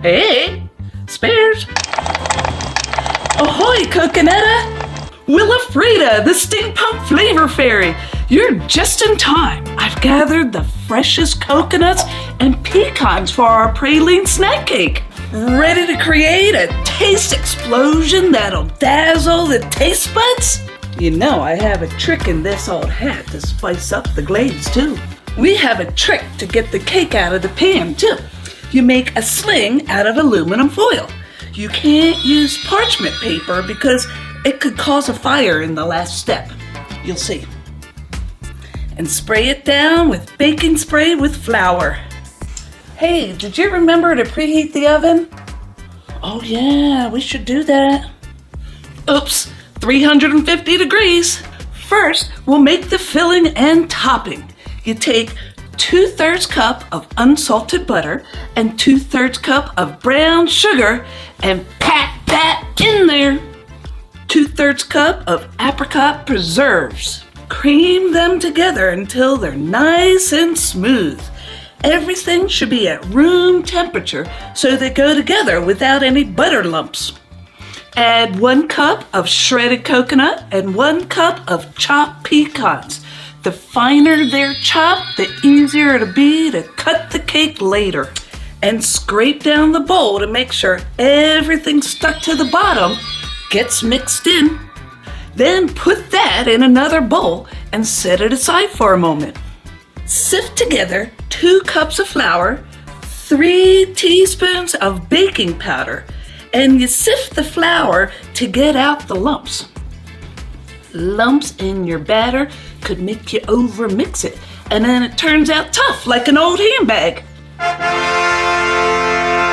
Hey, spares. Ahoy, Coconetta! Willafrida, the steampunk flavor fairy. You're just in time. I've gathered the freshest coconuts and pecans for our praline snack cake. Ready to create a taste explosion that'll dazzle the taste buds? You know I have a trick in this old hat to spice up the glaze too. We have a trick to get the cake out of the pan too. You make a sling out of aluminum foil. You can't use parchment paper because it could cause a fire in the last step. You'll see. And spray it down with baking spray with flour. Hey, did you remember to preheat the oven? Oh yeah, we should do that. Oops, 350 degrees. First, we'll make the filling and topping. You take 2/3 cup of unsalted butter and 2/3 cup of brown sugar and pack that in there. 2/3 cup of apricot preserves. Cream them together until they're nice and smooth. Everything should be at room temperature so they go together without any butter lumps. Add 1 cup of shredded coconut and 1 cup of chopped pecans. The finer they're chopped, the easier it'll be to cut the cake later. And scrape down the bowl to make sure everything stuck to the bottom gets mixed in. Then put that in another bowl and set it aside for a moment. Sift together 2 cups of flour, 3 teaspoons of baking powder, and you sift the flour to get out the lumps. Lumps in your batter could make you overmix it, and then it turns out tough like an old handbag.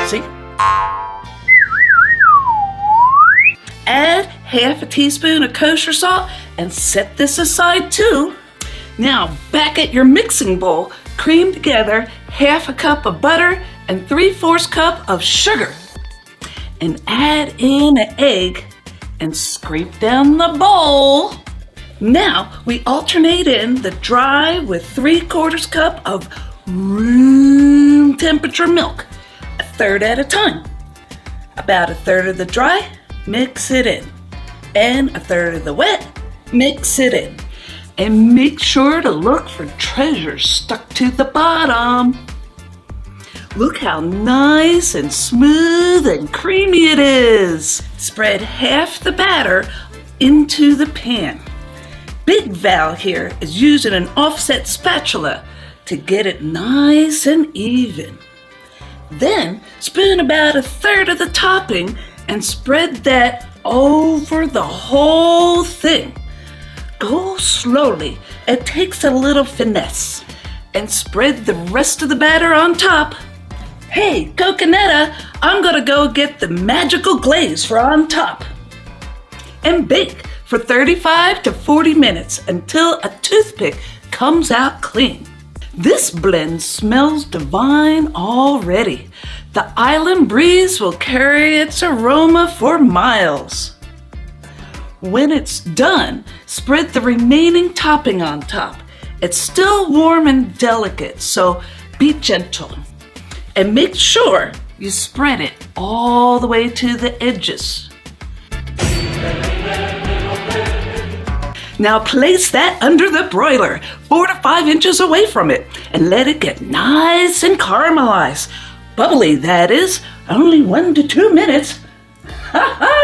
See? Add half a teaspoon of kosher salt and set this aside too. Now back at your mixing bowl, cream together half a cup of butter and 3/4 cup of sugar. And add in an egg and scrape down the bowl. Now we alternate in the dry with 3/4 cup of room temperature milk, 1/3 at a time. About 1/3 of the dry, mix it in. And 1/3 of the wet, mix it in. And make sure to look for treasures stuck to the bottom. Look how nice and smooth and creamy it is. Spread half the batter into the pan. Big Val here is using an offset spatula to get it nice and even. Then spoon about 1/3 of the topping and spread that over the whole thing. Go slowly, it takes a little finesse. And spread the rest of the batter on top. Hey, Coconetta, I'm gonna go get the magical glaze for on top. And bake for 35 to 40 minutes until a toothpick comes out clean. This blend smells divine already. The island breeze will carry its aroma for miles. When it's done, spread the remaining topping on top. It's still warm and delicate, so be gentle. And make sure you spread it all the way to the edges. Now place that under the broiler, 4 to 5 inches away from it, and let it get nice and caramelized. Bubbly, that is, only 1 to 2 minutes. Ha ha!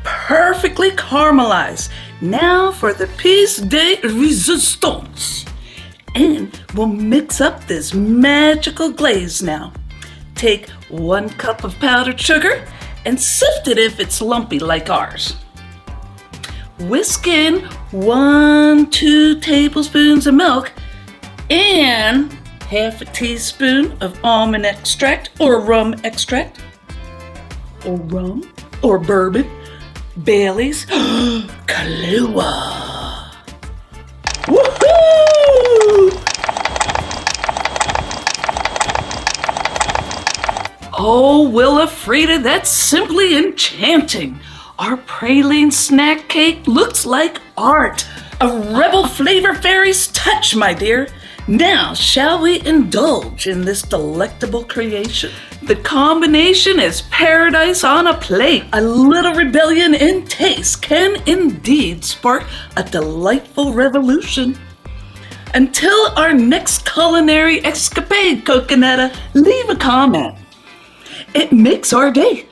Perfectly caramelized. Now for the piece de resistance. And we'll mix up this magical glaze now. Take 1 cup of powdered sugar and sift it if it's lumpy like ours. Whisk in 1-2 tablespoons of milk and half a teaspoon of almond extract or rum extract, or rum, or bourbon, Bailey's, Kahlua. Woohoo! Oh, Willafrida, that's simply enchanting. Our praline snack cake looks like art. A rebel flavor fairy's touch, my dear. Now, shall we indulge in this delectable creation? The combination is paradise on a plate. A little rebellion in taste can indeed spark a delightful revolution. Until our next culinary escapade, Coconetta, leave a comment. It makes our day.